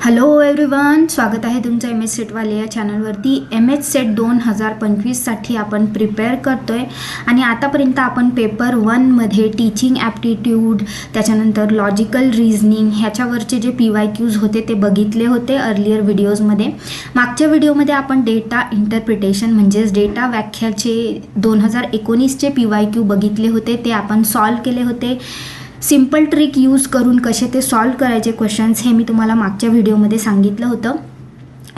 Hello everyone, स्वागत आहे तुमचं एम एस सेटवाले या चॅनलवरती. एम एस सेट 2025साठी आपण प्रिपेअर करतो आहे आणि आतापर्यंत आपण पेपर 1मध्ये टीचिंग ॲप्टिट्यूड, त्याच्यानंतर लॉजिकल रिझनिंग ह्याच्यावरचे जे PYQs होते ते बघितले होते अर्लियर व्हिडिओजमध्ये. मागच्या व्हिडिओमध्ये आपण डेटा इंटरप्रिटेशन म्हणजेच डेटा व्याख्याचे 2019चे PYQ बघितले होते, ते आपण सॉल्व केले होते. सिंपल ट्रिक यूज करून कसे ते सॉल्व करायचे क्वेश्चन्स हे मी तुम्हाला मागच्या व्हिडिओमध्ये सांगितलं होतं.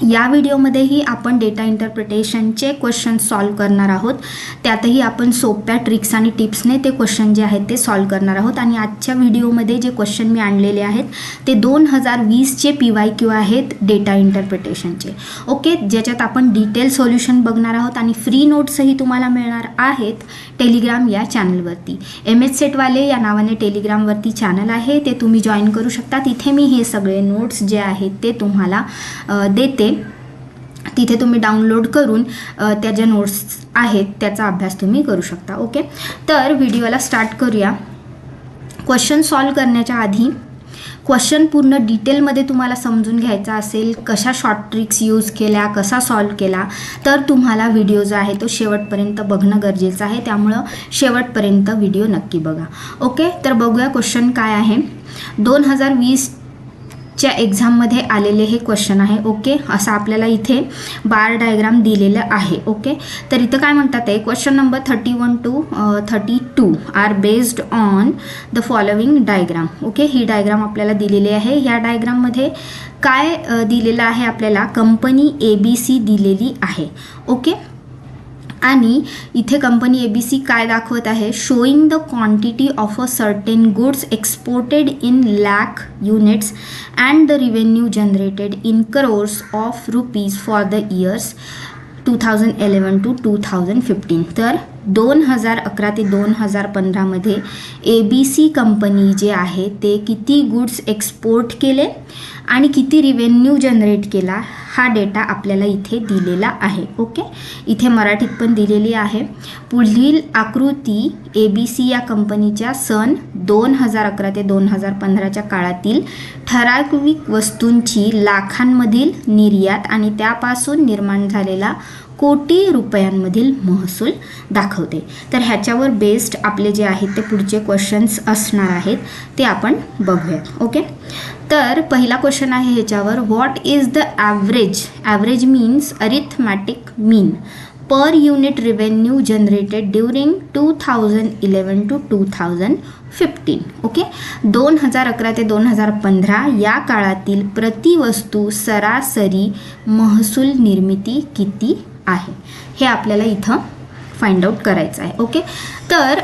या व्हिडिओमध्येही आपण डेटा इंटरप्रिटेशनचे क्वेश्चन सॉल्व करणार आहोत. त्यातही आपण सोप्या ट्रिक्स आणि टिप्सने ते क्वेश्चन जे आहेत ते सॉल्व करणार आहोत. आणि आजच्या व्हिडिओमध्ये जे क्वेश्चन मी आणलेले आहेत ते 2020चे PYQ आहेत डेटा इंटरप्रिटेशनचे. ओके, ज्याच्यात आपण डिटेल सोल्युशन बघणार आहोत आणि फ्री नोट्सही तुम्हाला मिळणार आहेत टेलिग्राम या चॅनलवरती. MS सेटवाले या नावाने टेलिग्रामवरती चॅनल आहे, ते तुम्ही जॉईन करू शकता. तिथे मी हे सगळे नोट्स जे आहेत ते तुम्हाला देते. तिथे तुम्ही डाउनलोड करून त्या ज्या नोट्स आहेत त्याचा अभ्यास तुम्ही करू शकता. ओके, तर व्हिडिओला स्टार्ट करूया. क्वेश्चन सॉल्व करण्याच्या आधी क्वेश्चन पूर्ण डिटेलमध्ये तुम्हाला समजून घ्यायचा असेल, कशा शॉर्ट ट्रिक्स यूज केल्या, कसा सॉल्व केला, तर तुम्हाला व्हिडिओ जो आहे तो शेवटपर्यंत बघणं गरजेचं आहे. त्यामुळं शेवटपर्यंत व्हिडिओ नक्की बघा. ओके, तर बघूया क्वेश्चन काय आहे. 2020च्या एक्झाममध्ये आलेले हे क्वेश्चन आहे. ओके, असं आपल्याला इथे बार डायग्राम दिलेलं आहे. ओके, तर इथं काय म्हणतात आहे, question number 31 to 32 are based on the following diagram. Okay, ही डायग्राम आपल्याला दिलेली आहे. ह्या डायग्राममध्ये काय दिलेलं आहे आपल्याला, कंपनी ABC दिलेली आहे. ओके, आणि इथे कंपनी ABC काय दाखवत आहे, showing the quantity of a certain goods exported in lakh units and the revenue generated in crores of rupees for the years 2011 to 2015. तर 2011 ते 2015मध्ये ABC कंपनी जे आहे ते किती गुड्स एक्सपोर्ट केले आणि किती रिव्हेन्यू जनरेट केला, हा डेटा आपल्याला इथे दिलेला आहे. ओके, इथे मराठीत पण दिलेली आहे. पुढील आकृती ABC या कंपनीच्या सन 2011 ते 2015च्या काळातील ठराविक वस्तूंची लाखांमधील निर्यात आणि त्यापासून निर्माण झालेला कोटी रुपयांमधील महसूल दाखवते. तर ह्याच्यावर बेस्ड आपले जे आहेत ते पुढचे क्वेश्चन्स असणार आहेत, ते आपण बघूयात. ओके, तर पहिला क्वेश्चन आहे ह्याच्यावर, what is the average, average means arithmetic mean, per unit revenue generated during 2011 to 2015. Okay, 2011 ते 2015 या काळातील प्रतिवस्तू सरासरी महसूल निर्मिती किती आहे, हे आपल्याला इथं फाइंड आउट करायचं आहे. ओके, तर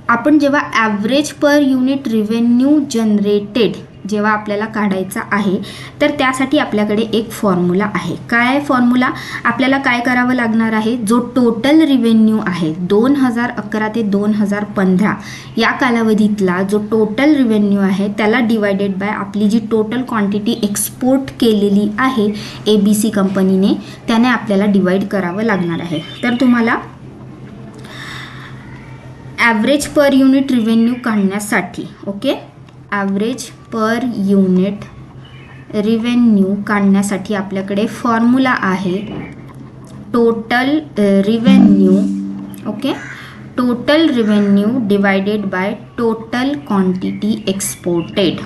आपण जेव्हा average per unit revenue generated जेव्हा आपल्याला काढायचा आहे, तर त्यासाठी आपल्याकडे एक फॉर्म्युला आहे. काय फॉर्म्युला, आपल्याला काय करावं लागणार आहे, जो टोटल रिव्हेन्यू आहे 2011 ते 2015 या कालावधीतला जो टोटल रिव्हेन्यू आहे त्याला डिवायडेड बाय आपली जी टोटल क्वांटिटी एक्सपोर्ट केलेली आहे ABC कंपनीने, त्याने आपल्याला डिवाइड करावं लागणार आहे. तर तुम्हाला ॲव्हरेज पर युनिट रिव्हेन्यू काढण्यासाठी, okay, average per unit revenue काढण्यासाठी आपल्याकडे फॉर्म्युला आहे total revenue. Okay, total revenue divided by total quantity exported,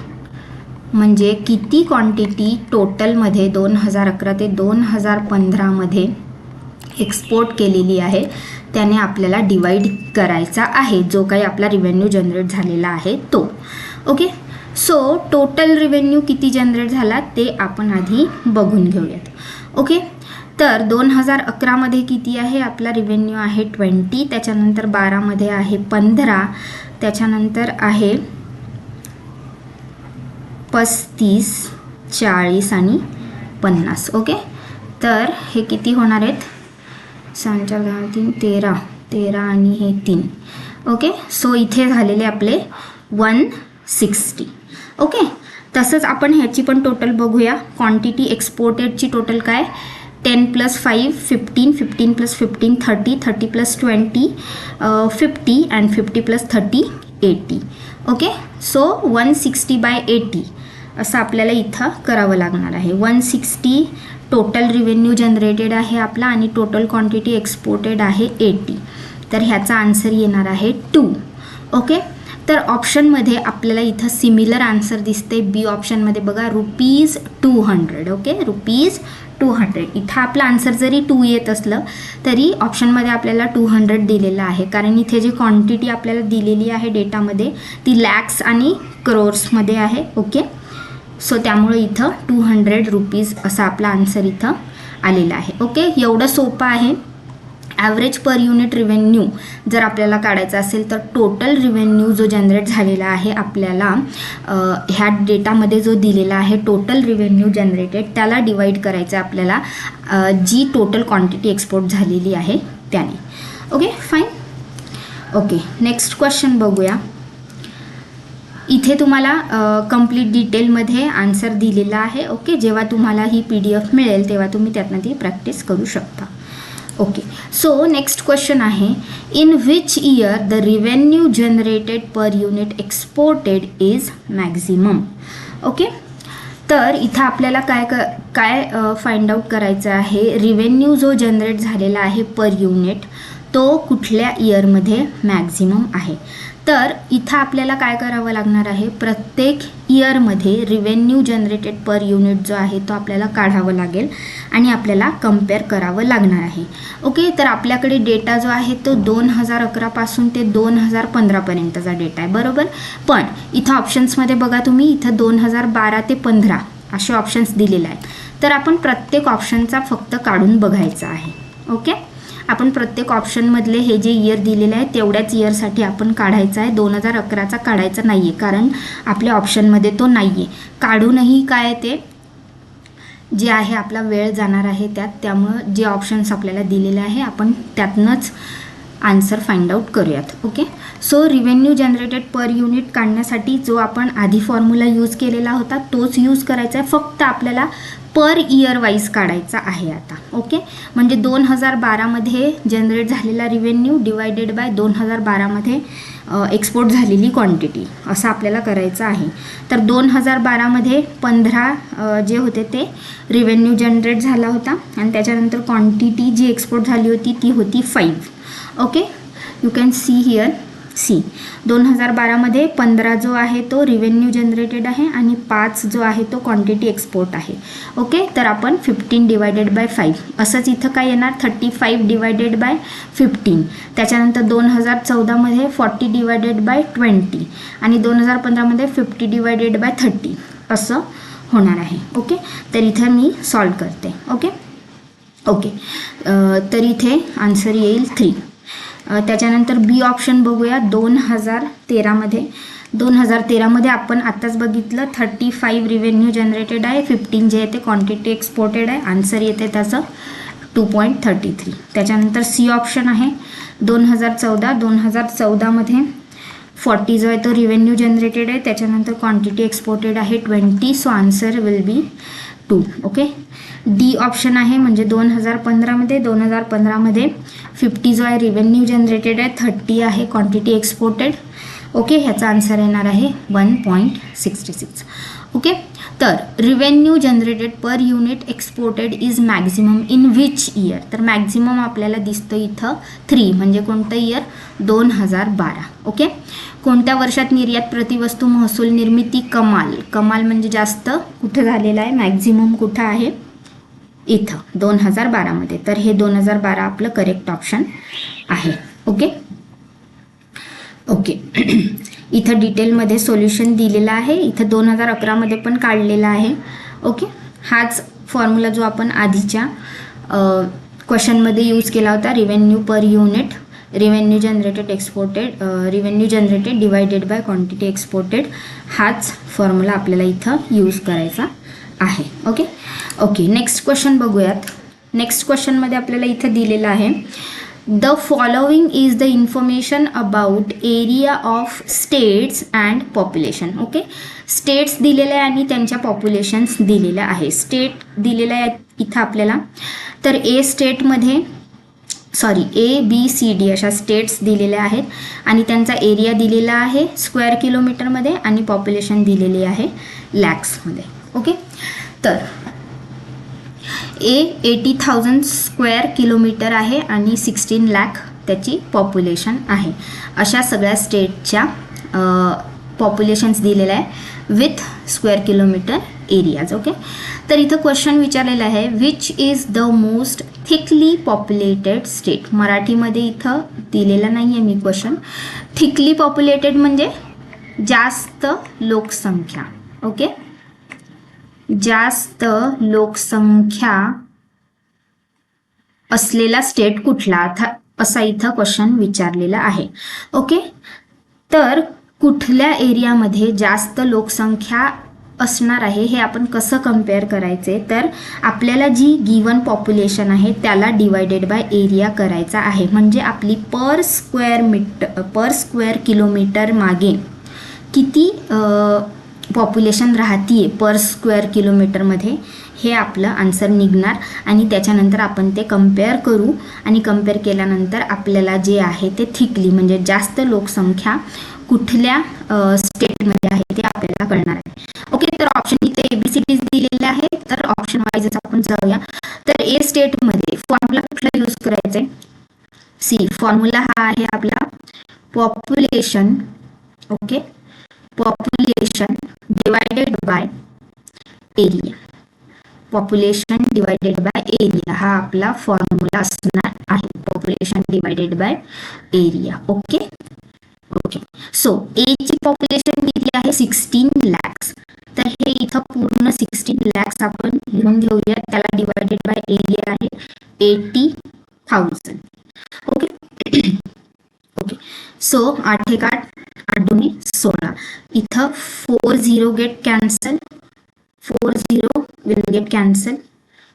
म्हणजे किती क्वांटिटी टोटलमध्ये 2011 ते 2015मध्ये एक्सपोर्ट केलेली आहे त्याने आपल्याला डिवाइड करायचा आहे, जो काही आपला रिव्हेन्यू जनरेट झालेला आहे तो. ओके, सो टोटल रिव्हेन्यू किती जनरेट झाला ते आपण आधी बघून घेऊयात. ओके, तर 2011मध्ये किती आहे आपला रिव्हेन्यू आहे 20, त्याच्यानंतर 12मध्ये आहे 15, त्याच्यानंतर आहे 35, 40 आणि 50. ओके, तर हे किती होणार आहेत, 6 4 3 13 आणि हे 3. ओके, सो इथे झालेले आपले 160. ओके, तसंच आपण ह्याची पण टोटल बघूया. क्वांटिटी एक्सपोर्टेडची टोटल काय, 10 + 5 15, 15 + 15 30, 30 + 20 50 अँड 50 + 30 80. ओके, सो 160/80 असं आपल्याला इथं करावं लागणार आहे. 160 टोटल रिव्हेन्यू जनरेटेड आहे आपला आणि टोटल क्वांटिटी एक्सपोर्टेड आहे 80. तर ह्याचा आन्सर येणार आहे 2. ओके. तर ऑप्शनमध्ये आपल्याला इथं सिमिलर आन्सर दिसते. बी ऑप्शनमध्ये बघा ₹200. ओके, ₹200. इथं आपला आन्सर जरी 2 येत असलं तरी ऑप्शनमध्ये आपल्याला 200 दिलेलं आहे, कारण इथे जी क्वांटिटी आपल्याला दिलेली आहे डेटामध्ये ती लॅक्स आणि क्रोर्समध्ये आहे. ओके, सो त्यामुळे इथं ₹200 असा आपला आन्सर इथं आलेला आहे. ओके, एवढं सोपं आहे. ॲव्हरेज पर युनिट रिव्हेन्यू जर आपल्याला काढायचा असेल तर टोटल रिव्हेन्यू जो जनरेट झालेला आहे आपल्याला ह्या डेटामध्ये जो दिलेला आहे टोटल रिव्हेन्यू जनरेटेड त्याला डिवाईड करायचं आहे आपल्याला जी टोटल क्वांटिटी एक्सपोर्ट झालेली आहे त्याने. Okay, fine. Okay, next question बघूया. इथे तुम्हाला कंप्लीट डिटेलमध्ये आन्सर दिलेला आहे. ओके, जेव्हा तुम्हाला ही PDF मिळेल तेव्हा तुम्ही त्यातनं ती प्रॅक्टिस करू शकता. ओके, सो नेक्स्ट क्वेश्चन आहे, in which year the revenue generated per unit exported is maximum. Okay, तर इथं आपल्याला काय फाइंड आउट करायचं आहे, रिव्हेन्यू जो जनरेट झालेला आहे पर युनिट तो कुठल्या इयरमध्ये मॅक्झिमम आहे. तर इथं आपल्याला काय करावं लागणार आहे, प्रत्येक इयरमध्ये रिव्हेन्यू जनरेटेड पर युनिट जो आहे तो आपल्याला काढावं लागेल आणि आपल्याला कम्पेअर करावं लागणार आहे. ओके, तर आपल्याकडे डेटा जो आहे तो 2011 पासून ते 2015 पर्यंतचा डेटा आहे, बरोबर. पण इथं ऑप्शन्समध्ये बघा तुम्ही, इथं 2012 ते 15 असे ऑप्शन्स दिलेले आहेत. तर आपण प्रत्येक ऑप्शनचा फक्त काढून बघायचा आहे. ओके, आपण प्रत्येक ऑप्शनमधले हे जे इयर दिलेले आहे तेवढ्याच इयरसाठी आपण काढायचं आहे. 2011चा काढायचा नाही आहे, कारण आपल्या ऑप्शनमध्ये तो नाही आहे. काढूनही काय ते जे आहे आपला वेळ जाणार आहे त्यात, त्यामुळं जे ऑप्शन्स आपल्याला दिलेले आहे आपण त्यातनंच आन्सर फाइंड आउट करूयात. Okay, so revenue generated per unit काढण्यासाठी जो आपण आधी फॉर्म्युला यूज केलेला होता तोच यूज करायचा आहे, फक्त आपल्याला पर इयर वाईज काढायचा आहे आता. ओके, म्हणजे 2012मध्ये जनरेट झालेला रिव्हेन्यू डिवायडेड बाय 2012मध्ये एक्सपोर्ट झालेली क्वांटिटी असं आपल्याला करायचं आहे. तर 2012मध्ये 15 जे होते ते रिव्हेन्यू जनरेट झाला होता आणि त्याच्यानंतर क्वांटिटी जी एक्सपोर्ट झाली होती ती होती 5. Okay, you can see here. 2012मध्ये 15 जो आहे तो रिव्हेन्यू जनरेटेड आहे आणि 5 जो आहे तो क्वांटिटी एक्सपोर्ट आहे. ओके, तर आपण 15 डिवायडेड बाय 5 असंच इथं काय येणार, 35 डिवायडेड बाय 15. त्याच्यानंतर 2014मध्ये 40 डिवायडेड बाय 20 आणि 2015मध्ये 50 डिवायडेड बाय 30 असं होणार आहे. ओके, तर इथं मी सॉल्व करते. ओके, तर इथे आन्सर येईल 3. त्याच्यानंतर बी ऑप्शन बघूया. 2013मध्ये आपण आत्ताच बघितलं 35 रिव्हेन्यू जनरेटेड आहे, 15 जे आहे ते क्वांटिटी एक्सपोर्टेड आहे. आन्सर येते त्याचं 2.33. त्याच्यानंतर सी ऑप्शन आहे 2014मध्ये 40 जो आहे तो रिव्हेन्यू जनरेटेड आहे, त्याच्यानंतर क्वांटिटी एक्सपोर्टेड आहे 20, so answer will be 2. Okay, D option आहे म्हणजे 2015मध्ये 50 जो आहे रिव्हेन्यू जनरेटेड आहे, 30 आहे क्वांटिटी एक्सपोर्टेड. ओके, ह्याचा आन्सर येणार आहे 1.66. ओके, तर revenue generated per unit exported is maximum in which year. तर मॅक्झिमम आपल्याला दिसतं इथं 3, म्हणजे कोणतं इयर, 2012. ओके, कोणत्या वर्षात निर्यात प्रतिवस्तू महसूल निर्मिती कमाल म्हणजे जास्त कुठं झालेला आहे, मॅक्झिमम कुठं आहे, इथं 2012मध्ये. तर हे 2012 आपलं करेक्ट ऑप्शन आहे. ओके, इथं डिटेलमध्ये सोल्युशन दिलेलं आहे. इथं 2011मध्ये पण काढलेला आहे. ओके, हाच फॉर्म्युला जो आपण आधीच्या क्वेश्चनमध्ये यूज केला होता, revenue per unit, revenue generated divided by quantity exported, हाच फॉर्म्युला आपल्याला इथं यूज करायचा आहे. ओके, नेक्स्ट क्वेश्चन बघूयात. नेक्स्ट क्वेश्चनमध्ये आपल्याला इथं दिलेलं आहे, the following is the information about area of states and population. Okay, states दिलेले आहे आणि त्यांच्या पॉप्युलेशन्स दिलेल्या आहे. स्टेट दिलेल्या आहेत इथं आपल्याला. तर ए स्टेटमध्ये ABCD अशा स्टेट्स दिलेल्या आहेत आणि त्यांचा एरिया दिलेला आहे स्क्वेअर किलोमीटरमध्ये आणि पॉप्युलेशन दिलेली आहे लॅक्समध्ये. ओके, तर 80,000 स्क्वेअर किलोमीटर आहे आणि 16 लाख त्याची पॉप्युलेशन आहे. अशा सगळ्या स्टेटच्या पॉप्युलेशन्स दिलेल्या आहे with square kilometre areas. Okay, तर इथं क्वेश्चन विचारलेला आहे which is the most thickly populated state. मराठीमध्ये इथं दिलेला नाही आहे मी क्वेश्चन. थिकली पॉप्युलेटेड म्हणजे जास्त लोकसंख्या. ओके, जास्त लोकसंख्या असलेला स्टेट कुठला असा इथं क्वेश्चन विचारलेला आहे. ओके, तर कुठल्या एरियामध्ये जास्त लोकसंख्या असणार आहे हे आपण कसं कम्पेअर करायचे, तर आपल्याला जी गिवन पॉप्युलेशन आहे त्याला डिवायडेड बाय एरिया करायचा आहे. म्हणजे आपली पर स्क्वेअर किलोमीटर मागे किती पॉप्युलेशन राहतीये पर स्क्वेअर किलोमीटरमध्ये हे आपलं आन्सर निघणार आणि त्याच्यानंतर आपण ते कम्पेअर करू आणि कम्पेअर केल्यानंतर आपल्याला जे आहे ते थिकली म्हणजे जास्त लोकसंख्या कुठल्या स्टेटमध्ये आहे ते आपल्याला कळणार आहे. ओके, तर ऑप्शन इथे ABCD दिलेले आहे. तर ऑप्शन वाईजच आपण जाऊया. तर ए स्टेटमध्ये फॉर्म्युला कुठला यूज करायचा आहे? सी, फॉर्म्युला हा आहे आपला population. Okay, population divided by area. Population divided by area हा आपला फॉर्म्युला असणार आहे. Population divided by area. Okay okay, so A ची पॉप्युलेशन किती आहे? 16 लॅक्स. तर हे इथं पूर्ण 16 लॅक्स आपण लिहून घेऊया. त्याला डिवायडेड बाय एरिया आहे 80,000. Okay okay, so 8 1 8, 8 2 16. इथं 4 0 get cancel, 4 0 will get cancel.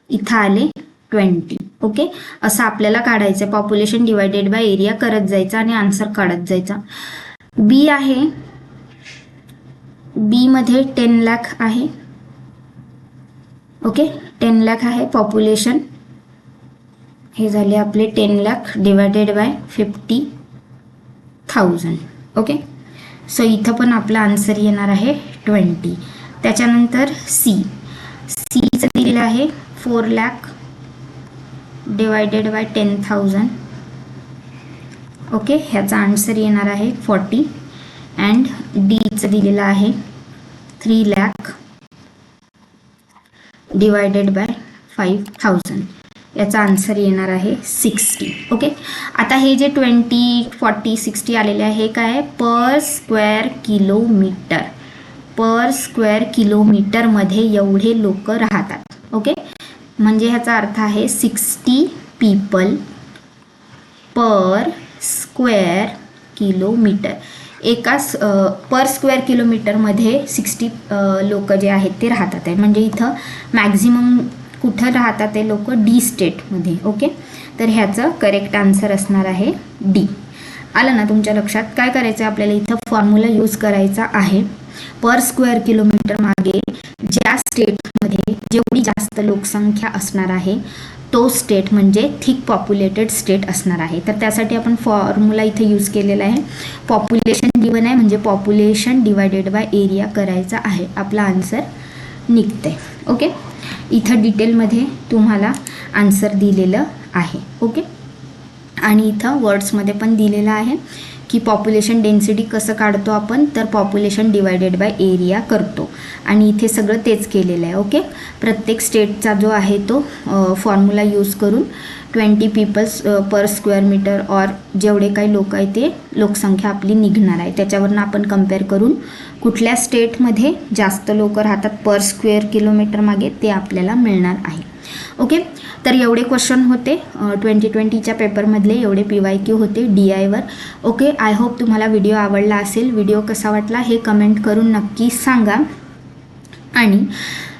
इथं आले 20. ओके, असं आपल्याला काढायचं. पॉप्युलेशन डिवायडेड बाय एरिया करत जायचं आणि आन्सर काढत जायचा. बी आहे, बी मध्ये 10 लाख आहे. ओके, 10 लाख आहे पॉप्युलेशन. हे झाले आपले 10 lakh divided by 50,000. Okay, so इथं पण आपला आन्सर येणार आहे 20. त्याच्यानंतर सी, सीचं दिलेलं आहे 4 लाख डिवायडेड बाय 10,000. ओके, ह्याचा आन्सर येणार आहे 40. अँड डीचं दिलेलं आहे 3 लाख डिवायडेड बाय 5,000. याचा आन्सर येणार आहे 60. ओके, आता हे जे 20 40 60 आलेले आहे हे काय आहे? Per square kilometre. Per square किलोमीटरमध्ये एवढे लोक राहतात. ओके, म्हणजे ह्याचा अर्थ आहे 60 पीपल पर स्क्वेअर किलोमीटर. एका पर स्क्वेअर किलोमीटरमध्ये 60 लोक जे आहेत ते राहतात आहे. म्हणजे इथं मॅक्झिमम कुठं राहतात ते लोक? डी स्टेटमध्ये. ओके, तर ह्याचं करेक्ट आन्सर असणार आहे डी. आलं ना तुमच्या लक्षात? काय करायचं आपल्याला इथं फॉर्म्युला यूज करायचा आहे. पर स्क्वेअर किलोमीटर मागे ज्या स्टेटमध्ये जेवढी जास्त लोकसंख्या असणार आहे तो स्टेट म्हणजे थिक पॉप्युलेटेड स्टेट असणार आहे. तर त्यासाठी आपण फॉर्म्युला इथे यूज केलेला आहे. पॉप्युलेशन गिवन आहे म्हणजे पॉप्युलेशन डिवायडेड बाय एरिया करायचा आहे. आपला आन्सर निघतंय. ओके, इथं डिटेलमध्ये तुम्हाला आन्सर दिलेलं आहे. ओके, आणि इथं वर्ड्समध्ये पण दिलेलं आहे की पॉप्युलेशन डेन्सिटी कसं काढतो आपण, तर पॉप्युलेशन डिवायडेड बाय एरिया करतो आणि इथे सगळं तेच केलेलं आहे. ओके, प्रत्येक स्टेटचा जो आहे तो फॉर्म्युला यूज करून 20 पीपल्स पर स्क्वेअर मीटर और जेवढे काही लोक आहे ते लोकसंख्या आपली निघणार आहे. त्याच्यावरनं आपण कम्पेअर करून कुठल्या स्टेटमध्ये जास्त लोक राहतात पर स्क्वेअर किलोमीटर मागे ते आपल्याला मिळणार आहे. ओके, तर एवढे क्वेश्चन होते 2020च्या पेपरमधले. एवढे PYQ होते DIवर. ओके, आय होप तुम्हाला व्हिडिओ आवडला असेल. व्हिडिओ कसा वाटला हे कमेंट करून नक्की सांगा. आणि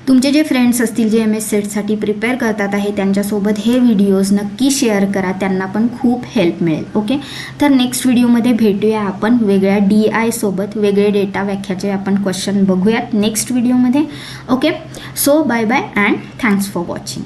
तुमचे जे फ्रेंड्स असतील जे MS सेटसाठी प्रिपेअर करतात आहे त्यांच्यासोबत हे व्हिडिओज नक्की शेअर करा. त्यांना पण खूप हेल्प मिळेल. ओके, तर नेक्स्ट व्हिडिओमध्ये भेटूया आपण वेगळ्या DI सोबत. वेगळे डेटा व्याख्याचे आपण क्वेश्चन बघूयात नेक्स्ट व्हिडिओमध्ये. Okay, so bye bye and thanks for watching.